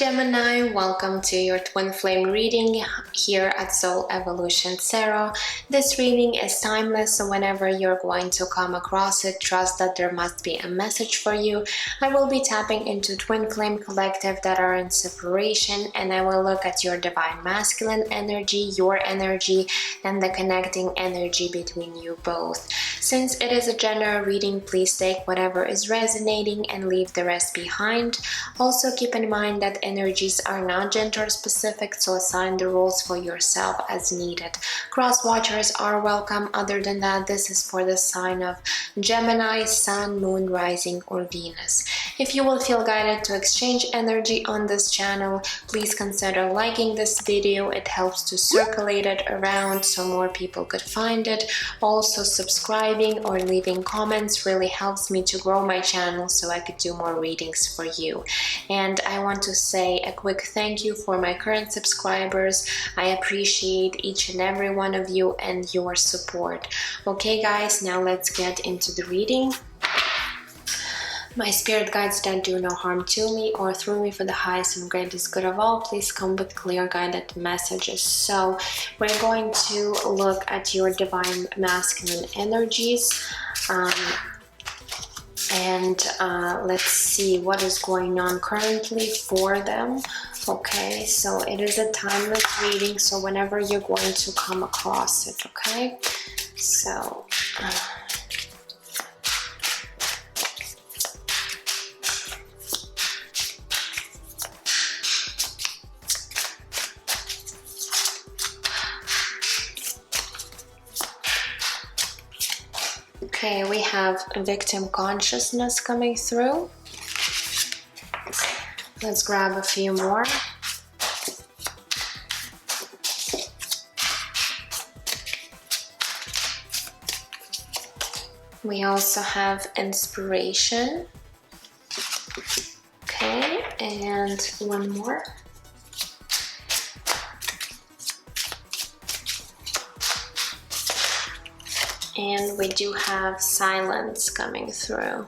Gemini, welcome to your twin flame reading here at Soul Evolution Tarot. This reading is timeless, so whenever you're going to come across it, trust that there must be a message for you. I will be tapping into twin flame collective that are in separation, and I will look at your divine masculine energy, your energy, and the connecting energy between you both. Since it is a general reading, please take whatever is resonating and leave the rest behind. Also keep in mind that energies are not gender specific, so assign the rules for yourself as needed. Cross watchers are welcome. Other than that, this is for the sign of Gemini, Sun, Moon, Rising, or Venus. If you will feel guided to exchange energy on this channel, please consider liking this video. It helps to circulate it around so more people could find it. Also, subscribing or leaving comments really helps me to grow my channel so I could do more readings for you. And I want to say a quick thank you for my current subscribers. I appreciate each and every one of you and your support. Okay guys, now let's get into the reading. My spirit guides don't do no harm to me or through me for the highest and greatest good of all. Please come with clear guided messages. So we're going to look at your divine masculine energies. Let's see what is going on currently for them. Okay, so it is a timeless reading, so whenever you're going to come across it, okay? So okay, we have victim consciousness coming through. Let's grab a few more. We also have inspiration. Okay, and one more. And we do have silence coming through.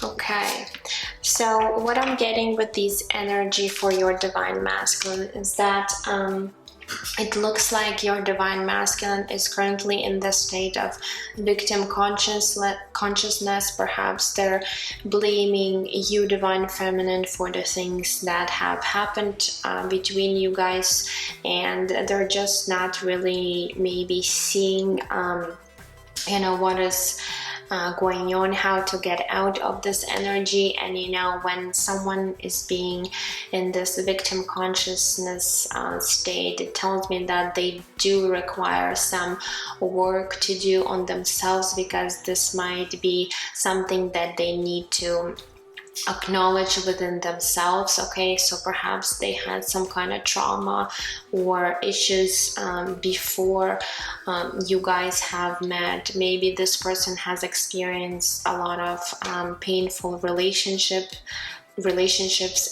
Okay, so what I'm getting with these energy for your divine masculine is that it looks like your divine masculine is currently in the state of victim consciousness. Perhaps they're blaming you, divine feminine, for the things that have happened between you guys, and they're just not really maybe seeing what is going on, how to get out of this energy. And when someone is being in this victim consciousness state, it tells me that they do require some work to do on themselves, because this might be something that they need to acknowledge within themselves. Okay, so perhaps they had some kind of trauma or issues before you guys have met. Maybe this person has experienced a lot of painful relationships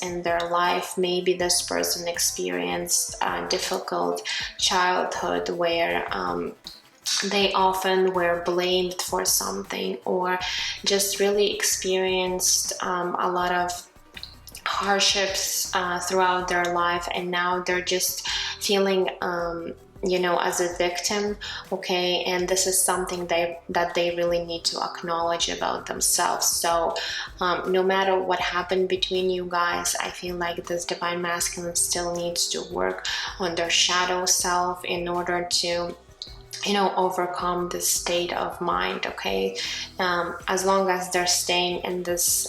in their life. Maybe this person experienced a difficult childhood where they often were blamed for something, or just really experienced a lot of hardships throughout their life, and now they're just feeling as a victim. Okay, and this is something that they really need to acknowledge about themselves. So no matter what happened between you guys, I feel like this divine masculine still needs to work on their shadow self in order to overcome this state of mind. Okay, as long as they're staying in this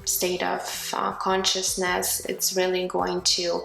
state of consciousness, it's really going to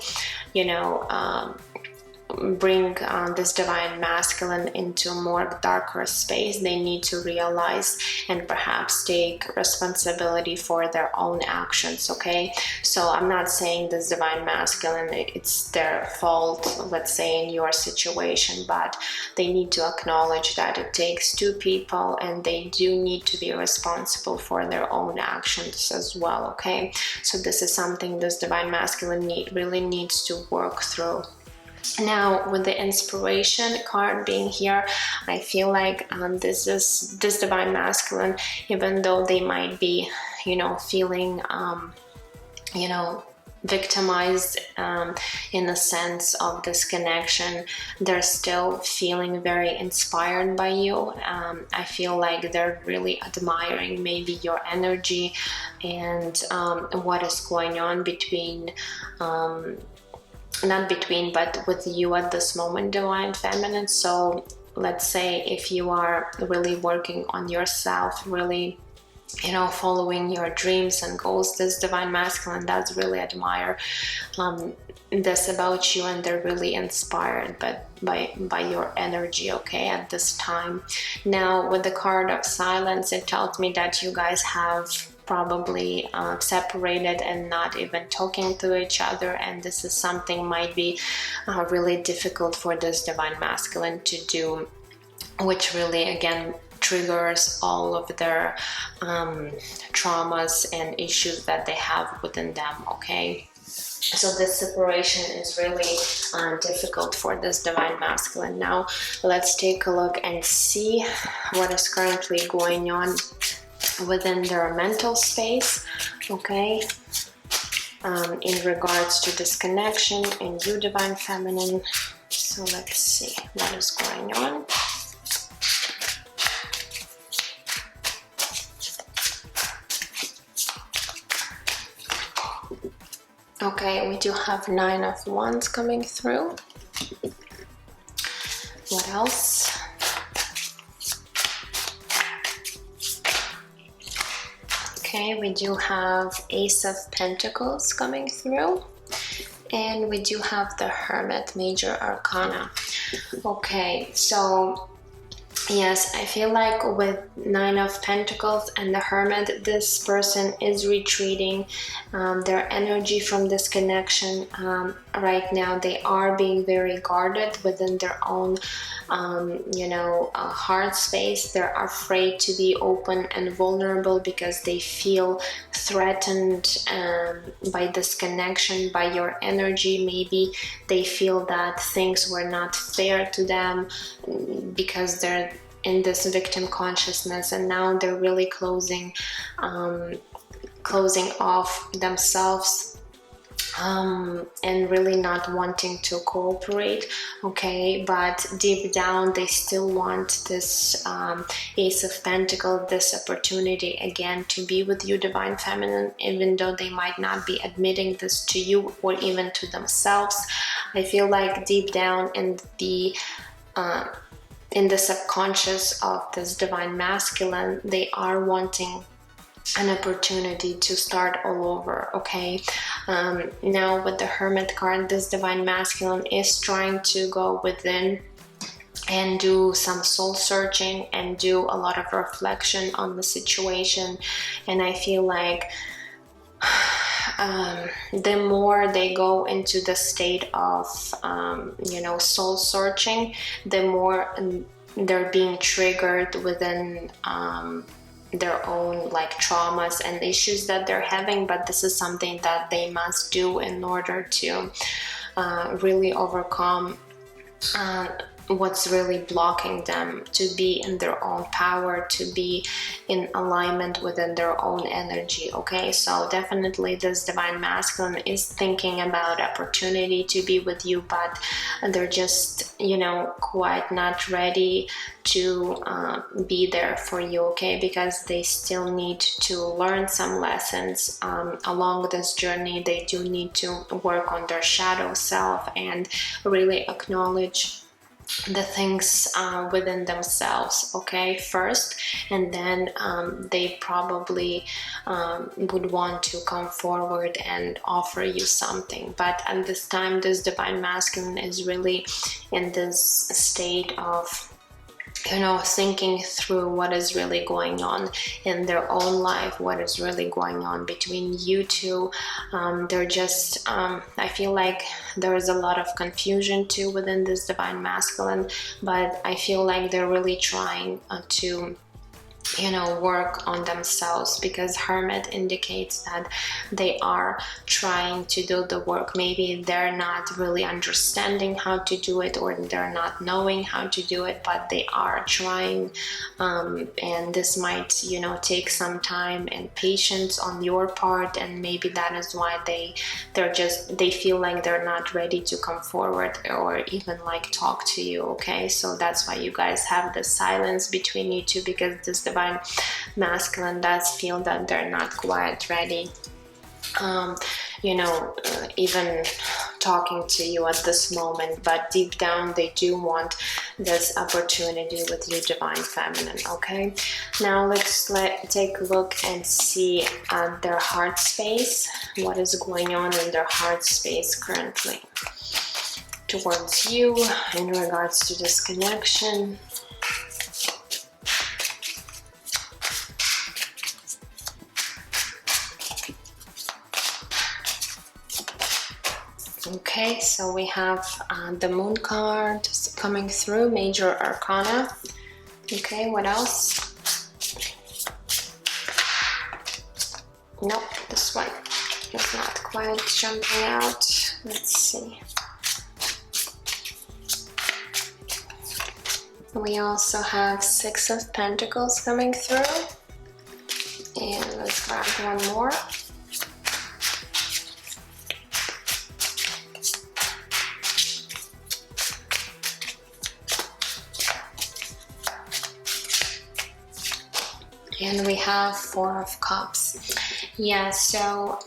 bring this divine masculine into a more darker space. They need to realize and perhaps take responsibility for their own actions. Okay, so I'm not saying this divine masculine, it's their fault, let's say, in your situation, but they need to acknowledge that it takes two people and they do need to be responsible for their own actions as well. Okay, so this is something this divine masculine really needs to work through. Now, with the inspiration card being here, I feel like this divine masculine, even though they might be, feeling, victimized in a sense of this connection. They're still feeling very inspired by you. I feel like they're really admiring maybe your energy and what is going on between not between, but with you at this moment, Divine Feminine. So let's say if you are really working on yourself, really, you know, following your dreams and goals, this Divine Masculine does really admire this about you, and they're really inspired by your energy, okay, at this time. Now with the card of Silence, it tells me that you guys have probably separated and not even talking to each other, and this is something might be really difficult for this Divine Masculine to do, which really again triggers all of their traumas and issues that they have within them, okay? So this separation is really difficult for this Divine Masculine. Now let's take a look and see what is currently going on within their mental space, okay, in regards to this connection and you, Divine Feminine. So let's see what is going on. Okay, we do have 9 of Wands coming through. What else? Okay, we do have Ace of Pentacles coming through, and we do have the Hermit, Major Arcana. Okay, so yes, I feel like with 9 of Pentacles and the Hermit, this person is retreating their energy from this connection. Right now, they are being very guarded within their own, heart space. They're afraid to be open and vulnerable because they feel threatened by this connection, by your energy. Maybe they feel that things were not fair to them because they're in this victim consciousness, and now they're really closing off themselves and really not wanting to cooperate, okay? But deep down they still want this Ace of Pentacles, this opportunity again to be with you, Divine Feminine, even though they might not be admitting this to you or even to themselves. I feel like deep down in the subconscious of this Divine Masculine, they are wanting an opportunity to start all over, okay? Now with the Hermit card, this Divine Masculine is trying to go within and do some soul searching and do a lot of reflection on the situation. And I feel like the more they go into the state of soul searching, the more they're being triggered within their own like traumas and issues that they're having. But this is something that they must do in order to really overcome what's really blocking them to be in their own power, to be in alignment within their own energy, okay? So definitely this Divine Masculine is thinking about opportunity to be with you, but they're just, quite not ready to be there for you, okay? Because they still need to learn some lessons along this journey. They do need to work on their shadow self and really acknowledge the things within themselves, okay, first, and then they probably would want to come forward and offer you something. But at this time, this Divine Masculine is really in this state of thinking through what is really going on in their own life, what is really going on between you two. They're just, I feel like there is a lot of confusion too within this Divine Masculine, but I feel like they're really trying to you know, work on themselves, because Hermit indicates that they are trying to do the work. Maybe they're not really understanding how to do it, or they're not knowing how to do it, but they are trying, and this might, you know, take some time and patience on your part, and maybe that is why they feel like they're not ready to come forward or even like talk to you. Okay, so that's why you guys have the silence between you two, because this divine masculine does feel that they're not quite ready, you know, even talking to you at this moment, but deep down they do want this opportunity with you, divine feminine. Okay, now let's take a look and see their heart space. What is going on in their heart space currently towards you in regards to this connection. Okay, so we have the Moon card coming through, Major Arcana. Okay, what else? Nope, this one is not quite jumping out. Let's see. We also have Six of Pentacles coming through. And let's grab one more. And we have Four of Cups. Yeah, so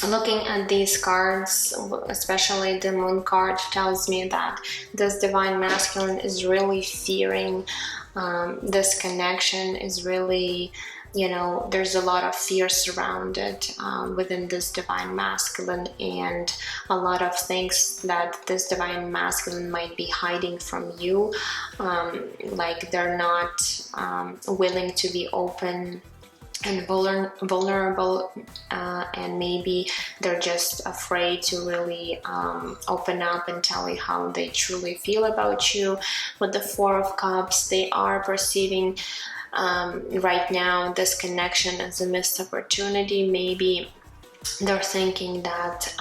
looking at these cards, especially the Moon card, tells me that this divine masculine is really fearing this connection, is really, you know, there's a lot of fear surrounded within this divine masculine, and a lot of things that this divine masculine might be hiding from you, like they're not willing to be open and vulnerable, and maybe they're just afraid to really open up and tell you how they truly feel about you. With the Four of Cups, they are perceiving right now this connection as a missed opportunity. Maybe they're thinking that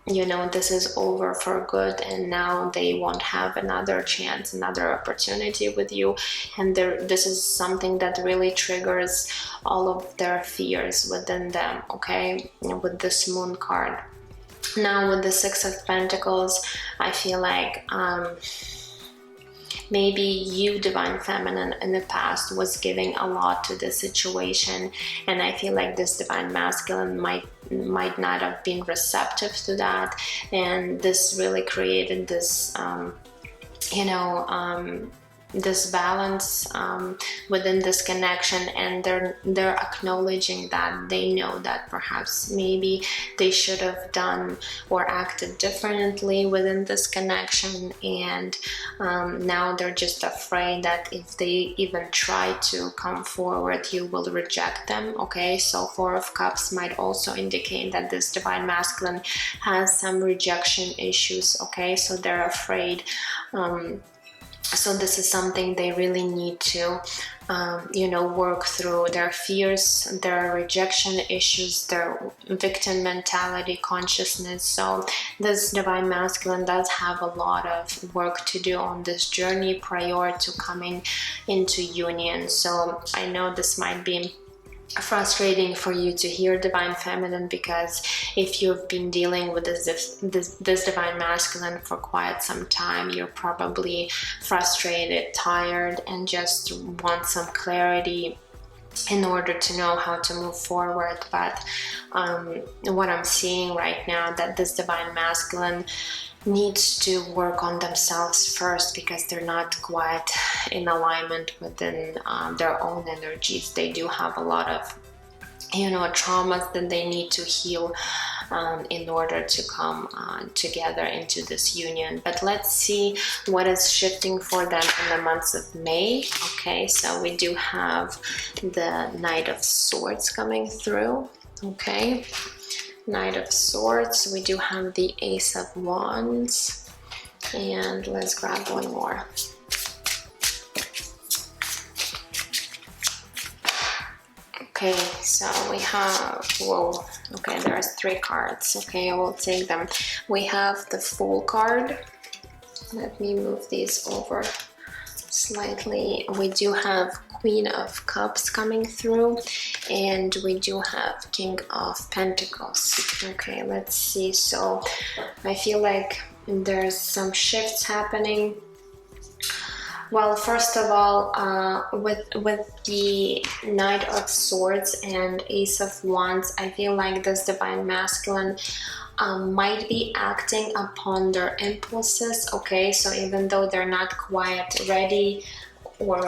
you know, this is over for good, and now they won't have another chance, another opportunity with you. And this is something that really triggers all of their fears within them, okay, with this Moon card. Now with the Six of Pentacles, I feel like maybe you, divine feminine, in the past was giving a lot to this situation, and I feel like this divine masculine might not have been receptive to that, and this really created this you know, this balance within this connection, and they're acknowledging that they know that perhaps maybe they should have done or acted differently within this connection, and now they're just afraid that if they even try to come forward, you will reject them. Okay, so Four of Cups might also indicate that this divine masculine has some rejection issues. Okay, so they're afraid. So this is something they really need to, you know, work through their fears, their rejection issues, their victim mentality, consciousness. So this divine masculine does have a lot of work to do on this journey prior to coming into union. So I know this might be frustrating for you to hear, divine feminine, because if you've been dealing with this divine masculine for quite some time, you're probably frustrated, tired, and just want some clarity in order to know how to move forward. But what I'm seeing right now, that this divine masculine needs to work on themselves first, because they're not quite in alignment within their own energies. They do have a lot of, you know, traumas that they need to heal in order to come together into this union. But let's see what is shifting for them in the months of May. Okay, so we do have the Knight of Swords coming through. Okay, Knight of Swords. We do have the Ace of Wands, and let's grab one more. Okay, so we have, whoa, okay, there's 3 cards. Okay, I will take them. We have the Fool card. Let me move these over slightly. We do have Queen of Cups coming through, and we do have King of Pentacles. Okay, let's see. So I feel like there's some shifts happening. Well, first of all, with the Knight of Swords and Ace of Wands, I feel like this Divine Masculine might be acting upon their impulses. Okay, so even though they're not quite ready or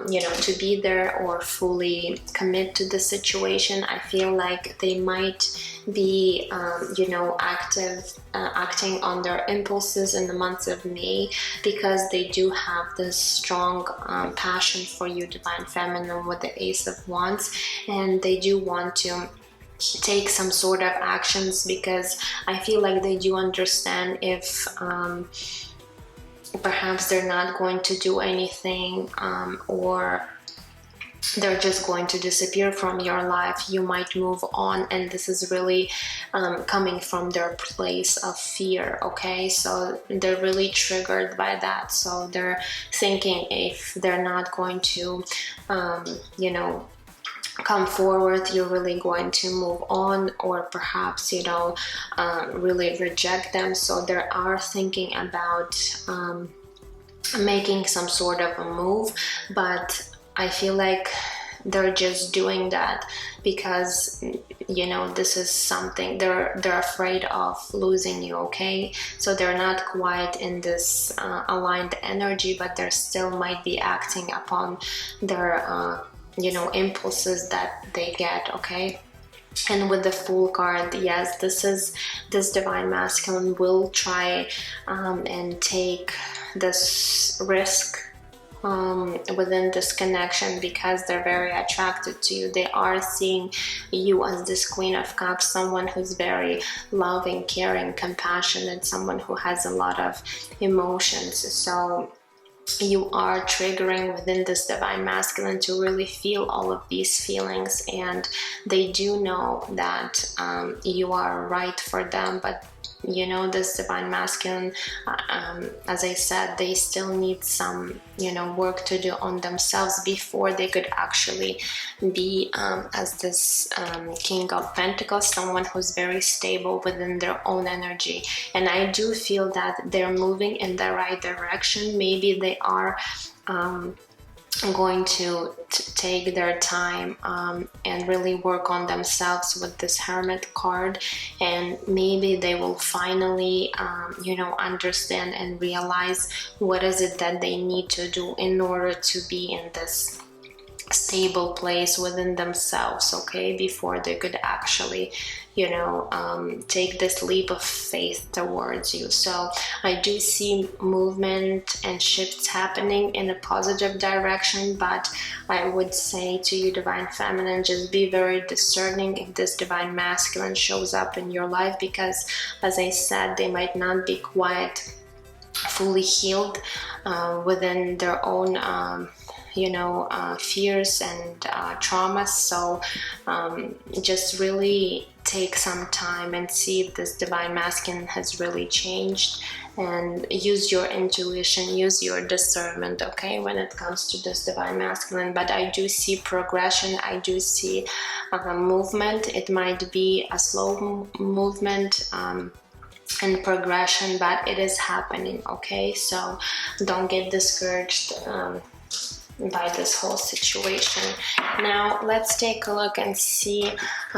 you know, to be there or fully commit to the situation, I feel like they might be you know, acting on their impulses in the months of May, because they do have this strong passion for you, Divine Feminine, with the Ace of Wands, and they do want to take some sort of actions, because I feel like they do understand if perhaps they're not going to do anything, or they're just going to disappear from your life, you might move on, and this is really coming from their place of fear. Okay, so they're really triggered by that, so they're thinking if they're not going to you know, come forward, you're really going to move on, or perhaps, you know, really reject them. So they are thinking about making some sort of a move, but I feel like they're just doing that because, you know, this is something they're afraid of losing you. Okay, so they're not quite in this aligned energy, but they still might be acting upon their you know, impulses that they get. Okay, and with the Fool card, yes, this Divine Masculine will try and take this risk within this connection, because they're very attracted to you. They are seeing you as this Queen of Cups, someone who's very loving, caring, compassionate, someone who has a lot of emotions. So you are triggering within this Divine Masculine to really feel all of these feelings, and they do know that you are right for them, but you know, this Divine Masculine, as I said, they still need some, you know, work to do on themselves before they could actually be as this King of Pentacles, someone who's very stable within their own energy. And I do feel that they're moving in the right direction. Maybe they are going to take their time and really work on themselves with this Hermit card, and maybe they will finally you know, understand and realize what is it that they need to do in order to be in this stable place within themselves. Okay, before they could actually, you know, take this leap of faith towards you. So I do see movement and shifts happening in a positive direction, but I would say to you, Divine Feminine, just be very discerning if this Divine Masculine shows up in your life, because as I said, they might not be quite fully healed within their own you know, fears and traumas. So just really take some time and see if this Divine Masculine has really changed, and use your intuition, use your discernment, okay, when it comes to this Divine Masculine. But I do see progression, I do see movement. It might be a slow movement and progression, but it is happening. Okay, so don't get discouraged by this whole situation. Now let's take a look and see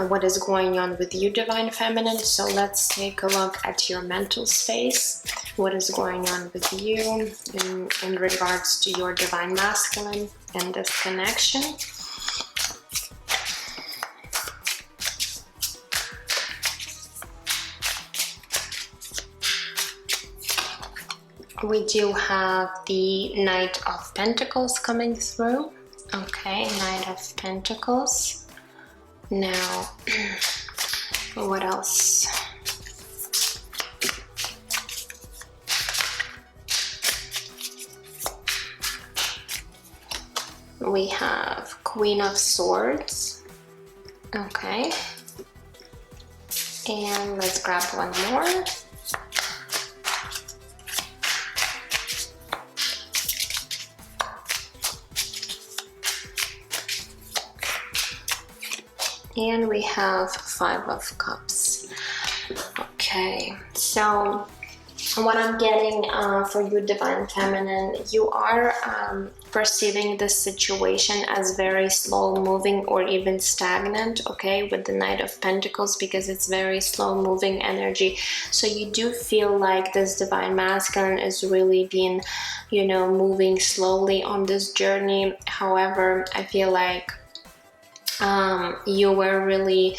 what is going on with you, Divine Feminine. So let's take a look at your mental space. What is going on with you in regards to your Divine Masculine and this connection. We do have the Knight of Pentacles coming through. Okay, Knight of Pentacles. Now, what else? We have Queen of Swords. Okay. And let's grab one more. And we have Five of Cups. Okay, so what I'm getting for you, Divine Feminine, you are perceiving this situation as very slow moving or even stagnant, okay, with the Knight of Pentacles, because it's very slow moving energy. So you do feel like this Divine Masculine is really being, you know, moving slowly on this journey. However, I feel like you were really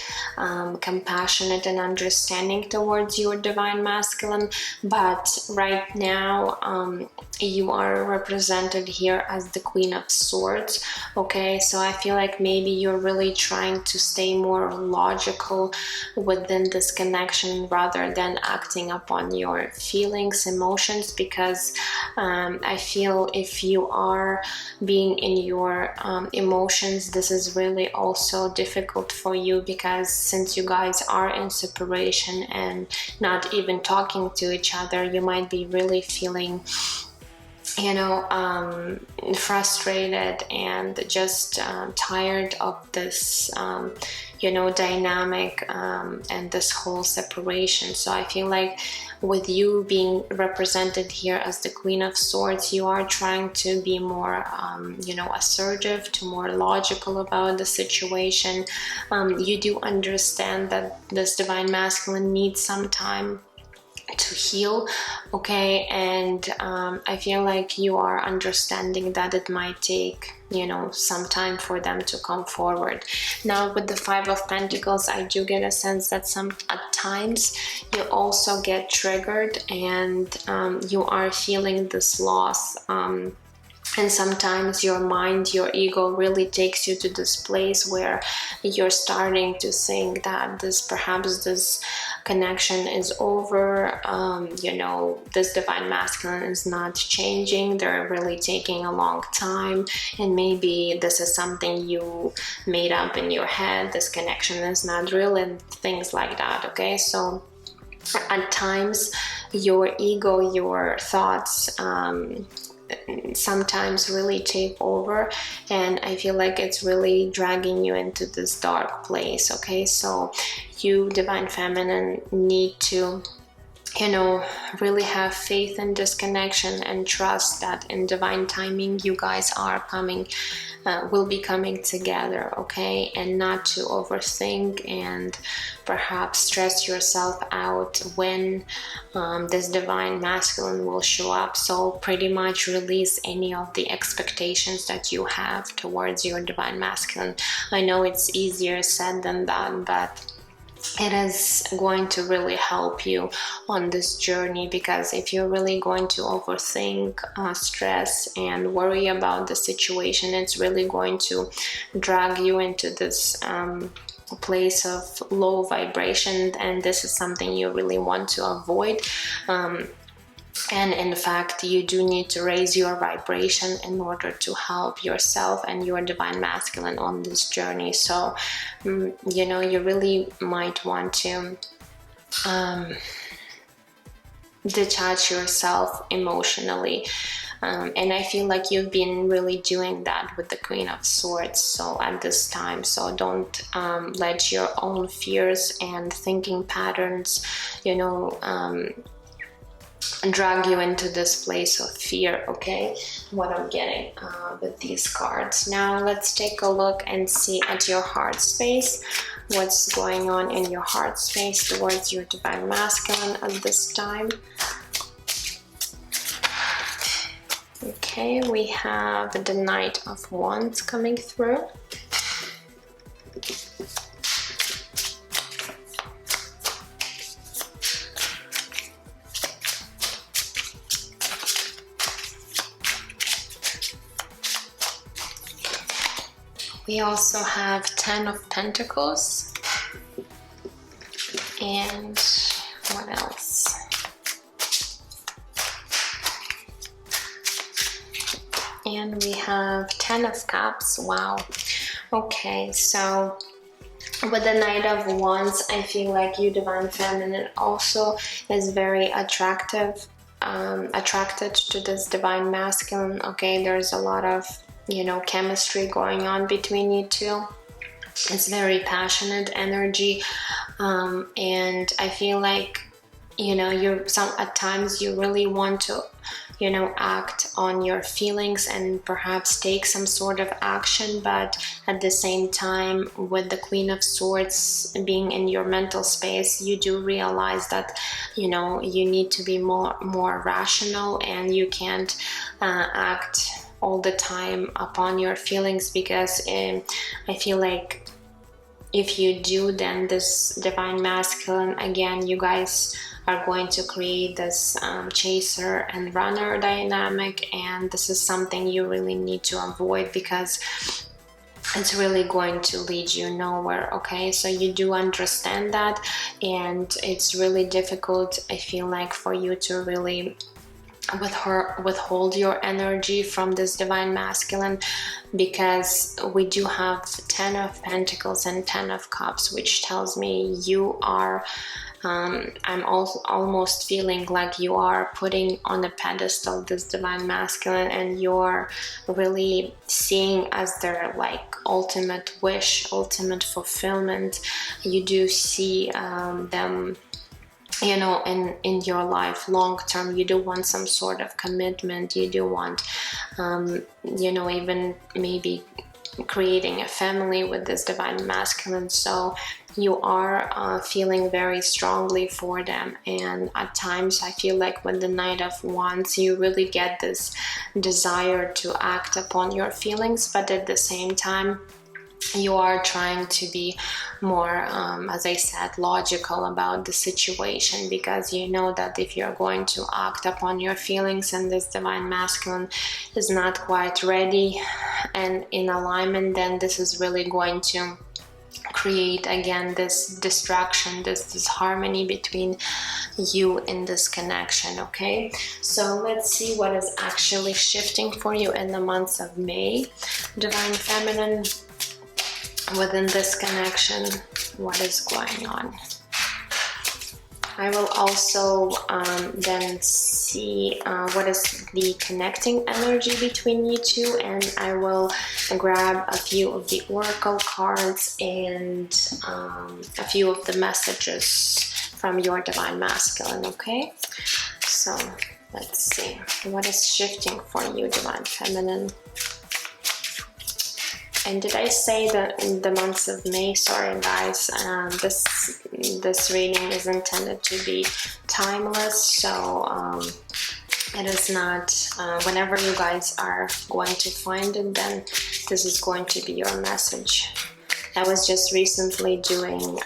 compassionate and understanding towards your Divine Masculine, but right now you are represented here as the Queen of Swords. Okay, so I feel like maybe you're really trying to stay more logical within this connection rather than acting upon your feelings, emotions, because I feel if you are being in your emotions, this is really also difficult for you, because since you guys are in separation and not even talking to each other, you might be really feeling, you know, frustrated and just tired of this you know, dynamic and this whole separation. So I feel like with you being represented here as the Queen of Swords, you are trying to be more you know, assertive, to more logical about the situation. You do understand that this Divine Masculine needs some time to heal, okay, and I feel like you are understanding that it might take, you know, some time for them to come forward. Now with the Five of Pentacles, I do get a sense that at times you also get triggered and you are feeling this loss, and sometimes your mind, your ego really takes you to this place where you're starting to think that perhaps this connection is over. You know, this Divine Masculine is not changing. They're really taking a long time. And maybe this is something you made up in your head. This connection is not real and things like that. Okay, so at times your ego, your thoughts, sometimes really take over, and I feel like it's really dragging you into this dark place. Okay, so you, Divine Feminine, need to, you know, really have faith in this connection and trust that in divine timing you guys are coming, will be coming together, okay, and not to overthink and perhaps stress yourself out when this Divine Masculine will show up. So pretty much release any of the expectations that you have towards your Divine Masculine. I know it's easier said than done, but it is going to really help you on this journey, because if you're really going to overthink, stress and worry about the situation, it's really going to drag you into this place of low vibration, and this is something you really want to avoid. And in fact, you do need to raise your vibration in order to help yourself and your Divine Masculine on this journey. So, you know, you really might want to detach yourself emotionally. And I feel like you've been really doing that with the Queen of Swords, so at this time. So don't let your own fears and thinking patterns, you know, drag you into this place of fear, okay? What I'm getting with these cards. Now let's take a look and see at your heart space. What's going on in your heart space towards your Divine Masculine at this time? Okay, we have the Knight of Wands coming through. We also have Ten of Pentacles. And what else? And we have Ten of Cups. Wow. Okay, so With the Knight of Wands, I feel like you, Divine Feminine, also is very attracted to this Divine Masculine. Okay, there's a lot of, you know, chemistry going on between you two. It's very passionate energy, and I feel like, you know, at times you really want to, you know, act on your feelings and perhaps take some sort of action, but at the same time, with the Queen of Swords being in your mental space, you do realize that, you know, you need to be more rational, and you can't act all the time upon your feelings, because I feel like if you do, then this Divine Masculine, again, you guys are going to create this chaser and runner dynamic, and this is something you really need to avoid, because it's really going to lead you nowhere. Okay, so you do understand that, and it's really difficult, I feel like, for you to really withhold your energy from this Divine Masculine, because we do have 10 of Pentacles and 10 of Cups, which tells me you are I'm also almost feeling like you are putting on a pedestal this Divine Masculine, and you're really seeing as their like ultimate wish, ultimate fulfillment. You do see them, you know, in your life long term. You do want some sort of commitment. You do want, you know, even maybe creating a family with this Divine Masculine. So you are feeling very strongly for them, and at times I feel like with the Knight of Wands, you really get this desire to act upon your feelings, but at the same time you are trying to be more, as I said, logical about the situation, because you know that if you're going to act upon your feelings and this Divine Masculine is not quite ready and in alignment, then this is really going to create again this distraction, this disharmony between you in this connection. Okay, so let's see what is actually shifting for you in the months of May, Divine Feminine. Within this connection, what is going on? I will also then see what is the connecting energy between you two, and I will grab a few of the oracle cards and a few of the messages from your Divine Masculine. Okay, so let's see what is shifting for you, Divine Feminine. And did I say that in the months of May? Sorry guys, this reading is intended to be timeless, so it is not, whenever you guys are going to find it, then this is going to be your message. I was just recently doing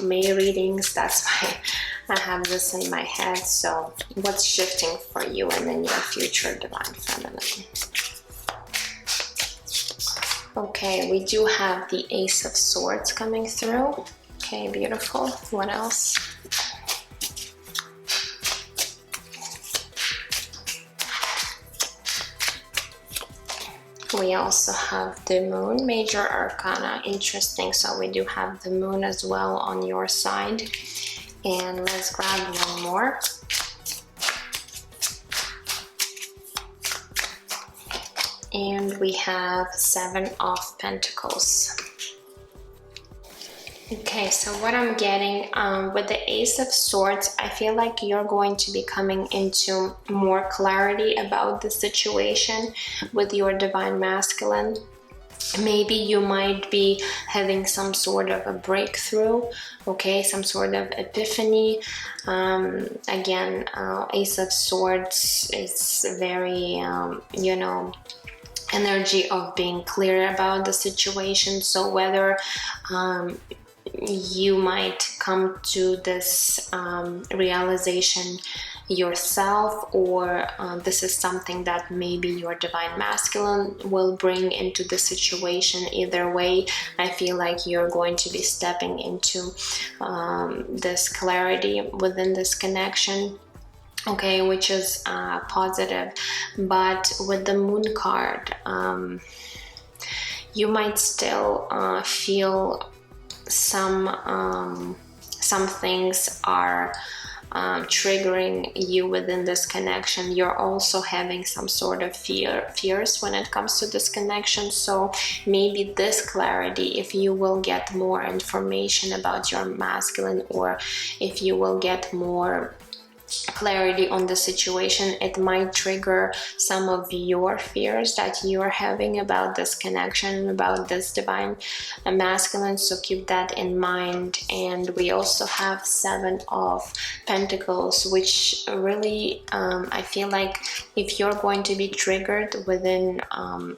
May readings, that's why I have this in my head. So what's shifting for you and in your future, Divine Feminine? Okay, we do have the Ace of Swords coming through. Okay, beautiful. What else? We also have the Moon, Major Arcana. Interesting. So we do have the Moon as well on your side. And let's grab one more. And we have 7 of Pentacles. Okay, so what I'm getting with the Ace of Swords, I feel like you're going to be coming into more clarity about the situation with your Divine Masculine. Maybe you might be having some sort of a breakthrough, okay, some sort of epiphany. Again, Ace of Swords is very, you know, energy of being clear about the situation. So whether you might come to this realization yourself, or this is something that maybe your Divine Masculine will bring into the situation. Either way, I feel like you're going to be stepping into this clarity within this connection. Okay, which is positive. But with the Moon card, you might still feel some things are triggering you within this connection. You're also having some sort of fears when it comes to this connection. So maybe this clarity, if you will get more information about your masculine, or if you will get more clarity on the situation, it might trigger some of your fears that you are having about this connection, about this divine masculine. So keep that in mind. And we also have 7 of Pentacles, which really I feel like if you're going to be triggered within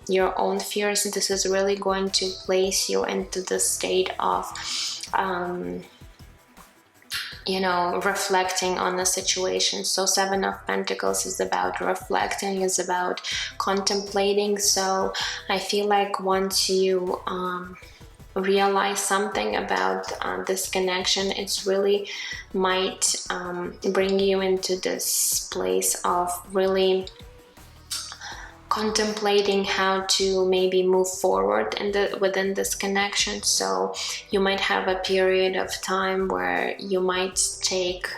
your own fears, this is really going to place you into the state of you know, reflecting on the situation. So 7 of Pentacles is about reflecting, is about contemplating. So I feel like once you realize something about this connection, it's really might bring you into this place of really contemplating how to maybe move forward within this connection. So you might have a period of time where you might take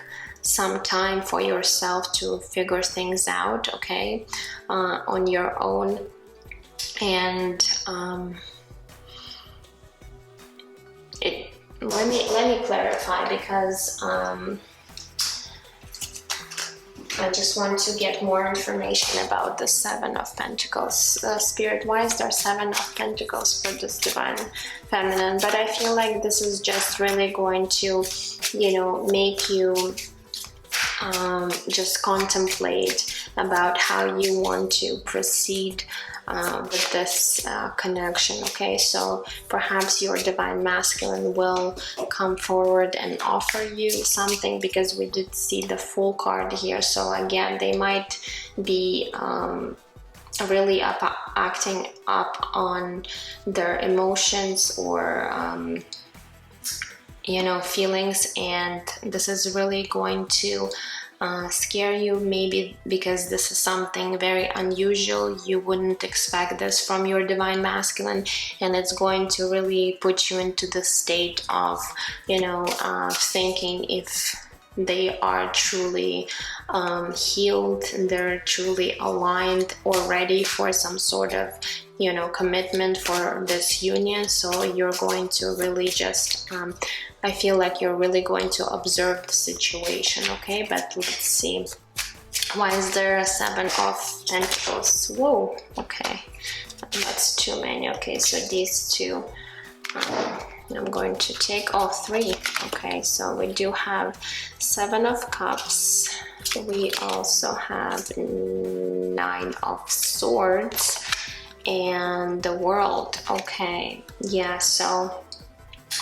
some time for yourself to figure things out, okay, on your own. And let me clarify, because I just want to get more information about the 7 of Pentacles. Spirit, why is there 7 of Pentacles for this divine feminine? But I feel like this is just really going to, you know, make you just contemplate about how you want to proceed with this connection, okay? So perhaps your divine masculine will come forward and offer you something, because we did see the Fool card here. So again, they might be really acting up on their emotions or you know, feelings, and this is really going to scare you, maybe because this is something very unusual. You wouldn't expect this from your divine masculine, and it's going to really put you into the state of, you know, thinking if they are truly healed, they're truly aligned or ready for some sort of, you know, commitment for this union. So you're going to really just I feel like you're really going to observe the situation, okay? But let's see. Why is there a 7 of Pentacles? Whoa, okay. That's too many. Okay, so these 2, I'm going to take all 3. Okay, so we do have 7 of Cups. We also have 9 of Swords and the World. Okay, yeah, so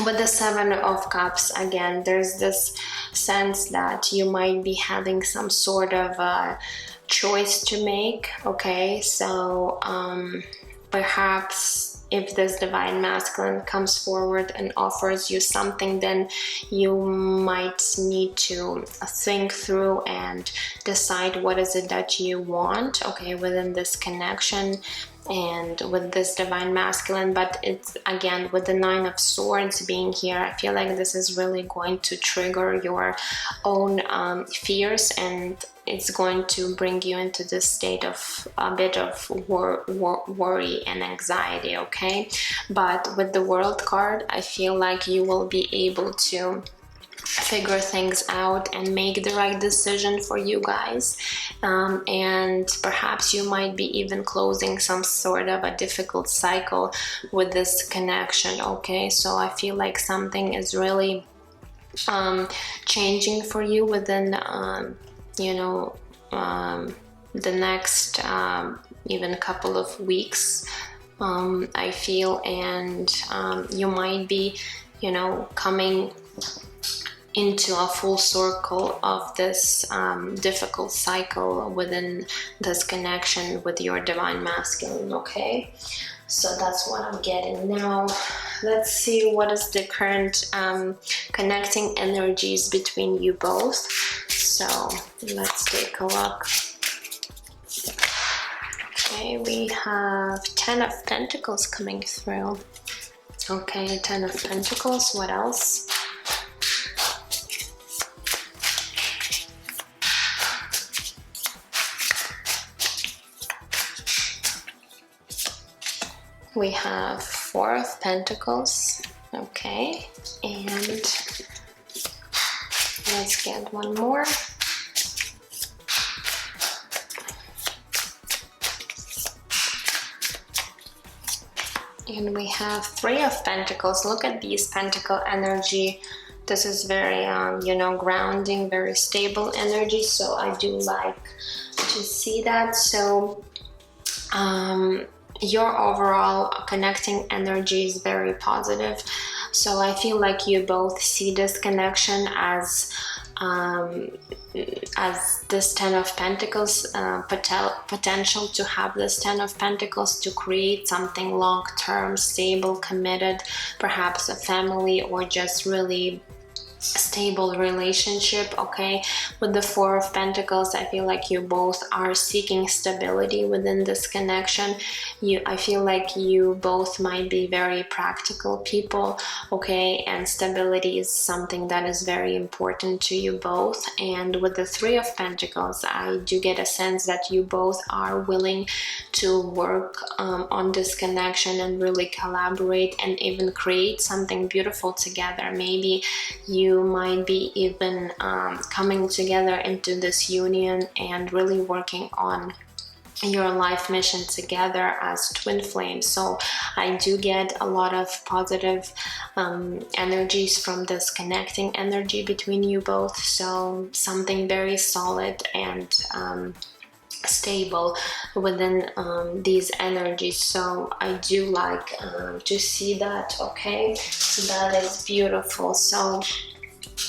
with the 7 of Cups, again, there's this sense that you might be having some sort of a choice to make, okay? So perhaps if this divine masculine comes forward and offers you something, then you might need to think through and decide what is it that you want, okay, within this connection and with this divine masculine. But it's, again, with the 9 of Swords being here, I feel like this is really going to trigger your own fears, and it's going to bring you into this state of a bit of worry and anxiety, okay? But with the World card, I feel like you will be able to figure things out and make the right decision for you guys, and perhaps you might be even closing some sort of a difficult cycle with this connection, okay? So I feel like something is really changing for you within you know, the next even couple of weeks, I feel, and you might be, you know, coming into a full circle of this difficult cycle within this connection with your divine masculine, okay? So that's what I'm getting. Now let's see what is the current connecting energies between you both. So let's take a look. Okay, we have 10 of Pentacles coming through. Okay, Ten of Pentacles. What else? We have Four of Pentacles. Okay, and let's get one more. And we have Three of Pentacles. Look at these pentacle energy. This is very, you know, grounding, very stable energy. So I do like to see that. So your overall connecting energy is very positive. So I feel like you both see this connection as this Ten of Pentacles, potential to have this Ten of Pentacles to create something long-term, stable, committed, perhaps a family, or just really stable relationship. Okay, with the Four of Pentacles, I feel like you both are seeking stability within this connection. I feel like you both might be very practical people, okay, and stability is something that is very important to you both. And with the Three of Pentacles, I do get a sense that you both are willing to work on this connection and really collaborate and even create something beautiful together. Maybe you might be even coming together into this union and really working on your life mission together as twin flames. So I do get a lot of positive energies from this connecting energy between you both. So something very solid and stable within these energies. So I do like to see that. Okay, so that is beautiful. So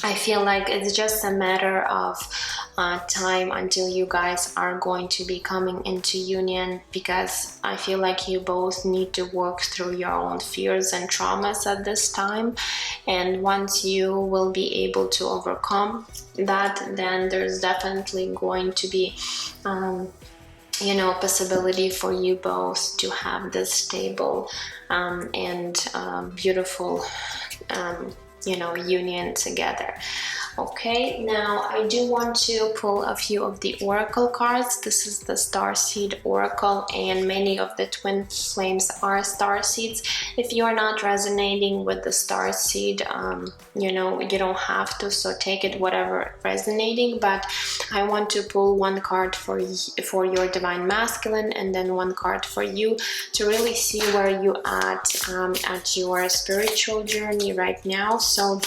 I feel like it's just a matter of time until you guys are going to be coming into union, because I feel like you both need to work through your own fears and traumas at this time. And once you will be able to overcome that, then there's definitely going to be you know, possibility for you both to have this stable and beautiful you know, union together. Okay, now I do want to pull a few of the oracle cards. This is the Starseed Oracle, and many of the twin flames are starseeds. If you are not resonating with the Starseed, you know, you don't have to, so take it whatever resonating. But I want to pull one card for your divine masculine, and then one card for you, to really see where you at your spiritual journey right now. So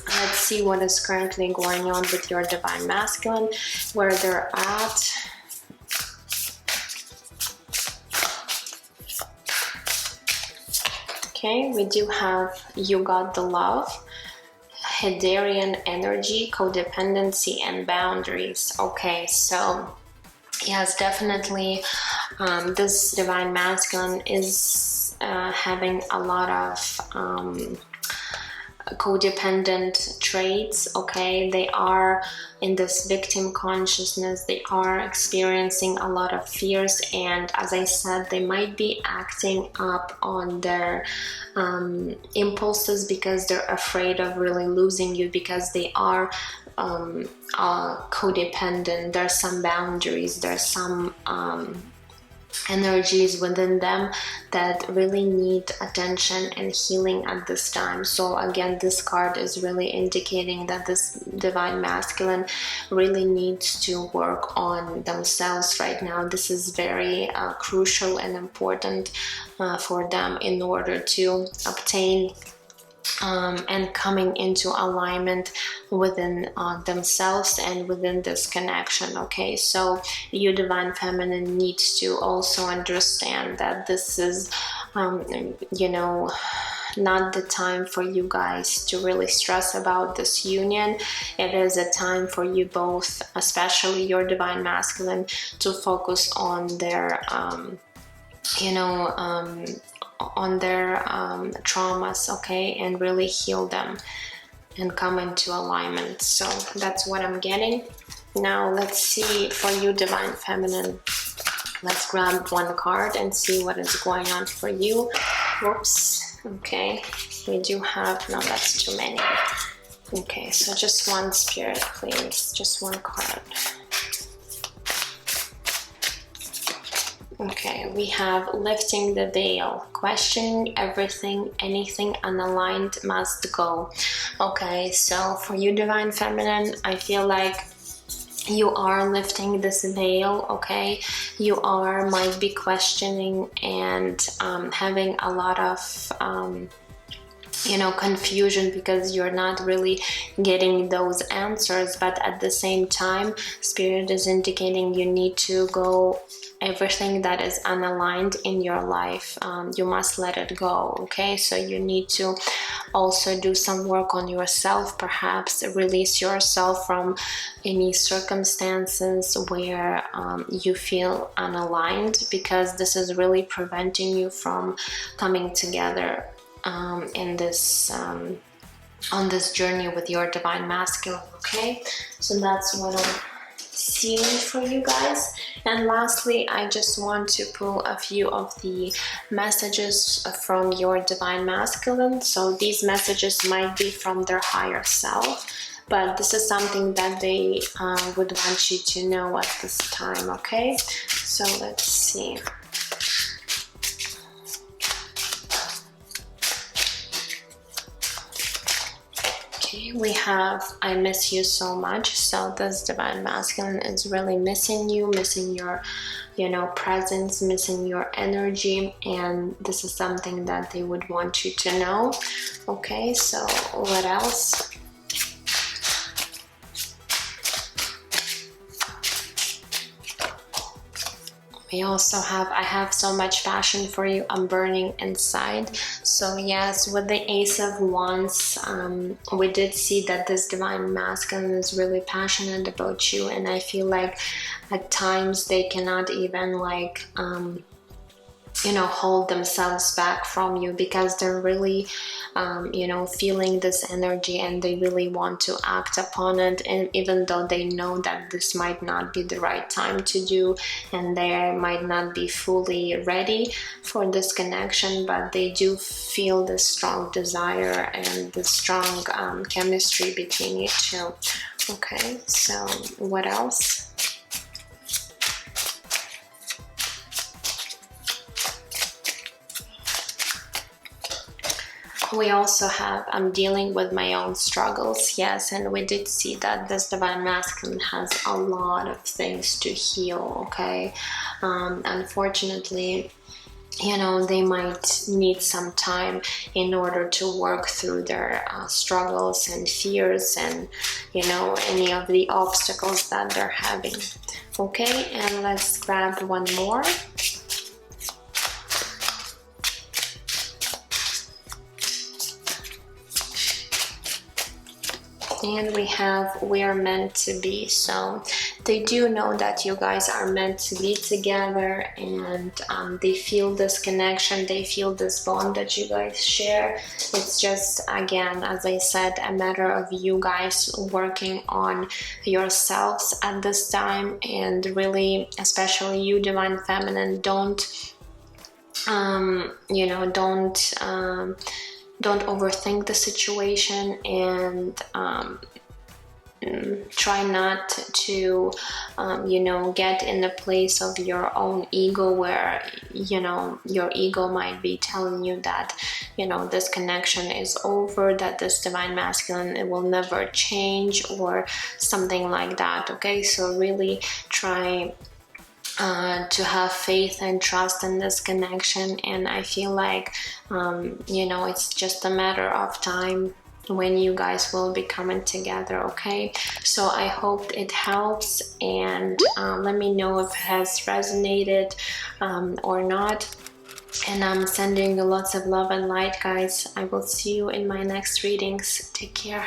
let's see what is currently going on with your divine masculine, where they're at. Okay, we do have You Got the Love, Hederian energy, codependency, and boundaries. Okay, so yes, definitely this divine masculine is having a lot of codependent traits. Okay, they are in this victim consciousness, they are experiencing a lot of fears, and as I said, they might be acting up on their impulses because they're afraid of really losing you, because they are codependent. There's some boundaries, there's some energies within them that really need attention and healing at this time. So again, this card is really indicating that this divine masculine really needs to work on themselves right now. This is very crucial and important for them in order to obtain and coming into alignment within themselves and within this connection. Okay, so you divine feminine needs to also understand that this is you know, not the time for you guys to really stress about this union. It is a time for you both, especially your divine masculine, to focus on their you know, on their traumas, okay, and really heal them and come into alignment. So that's what I'm getting. Now let's see for you divine feminine. Let's grab one card and see what is going on for you. Whoops. Okay, we do have, no, that's too many. Okay, so just one, Spirit, please, just one card. Okay, we have lifting the veil, questioning everything, anything unaligned must go. Okay, so for you, Divine Feminine, I feel like you are lifting this veil. Okay, you might be questioning and having a lot of confusion because you're not really getting those answers, but at the same time, Spirit is indicating you need to go, everything that is unaligned in your life, you must let it go. Okay, so you need to also do some work on yourself, perhaps release yourself from any circumstances where you feel unaligned, because this is really preventing you from coming together in this on this journey with your Divine Masculine. Okay, so that's what I'm seeing for you guys. And lastly, I just want to pull a few of the messages from your Divine Masculine. So these messages might be from their higher self, but this is something that they would want you to know at this time. Okay, so let's see. We have I miss you so much. So this Divine Masculine is really missing you, missing your presence, missing your energy, and this is something that they would want you to know. Okay, so what else? We also have, I have so much passion for you, I'm burning inside. So yes, with the Ace of Wands, we did see that this Divine Masculine is really passionate about you, and I feel like at times they cannot even hold themselves back from you, because they're really feeling this energy and they really want to act upon it, and even though they know that this might not be the right time to do and they might not be fully ready for this connection, but they do feel this strong desire and the strong chemistry between you two. Okay, so what else? We also have, I'm dealing with my own struggles. Yes, and we did see that this Divine Masculine has a lot of things to heal. Okay, unfortunately, they might need some time in order to work through their struggles and fears and any of the obstacles that they're having. Okay, and let's grab one more. And we have, we are meant to be. So they do know that you guys are meant to be together, and they feel this connection, they feel this bond that you guys share. It's just, again, as I said, a matter of you guys working on yourselves at this time, and really, especially you, Divine Feminine, don't overthink the situation, and try not to get in the place of your own ego, where your ego might be telling you that this connection is over, that this Divine Masculine, it will never change, or something like that. Okay, so really try to have faith and trust in this connection, and I feel like it's just a matter of time when you guys will be coming together. Okay, so I hope it helps, and let me know if it has resonated or not, and I'm sending you lots of love and light, guys. I will see you in my next readings. Take care.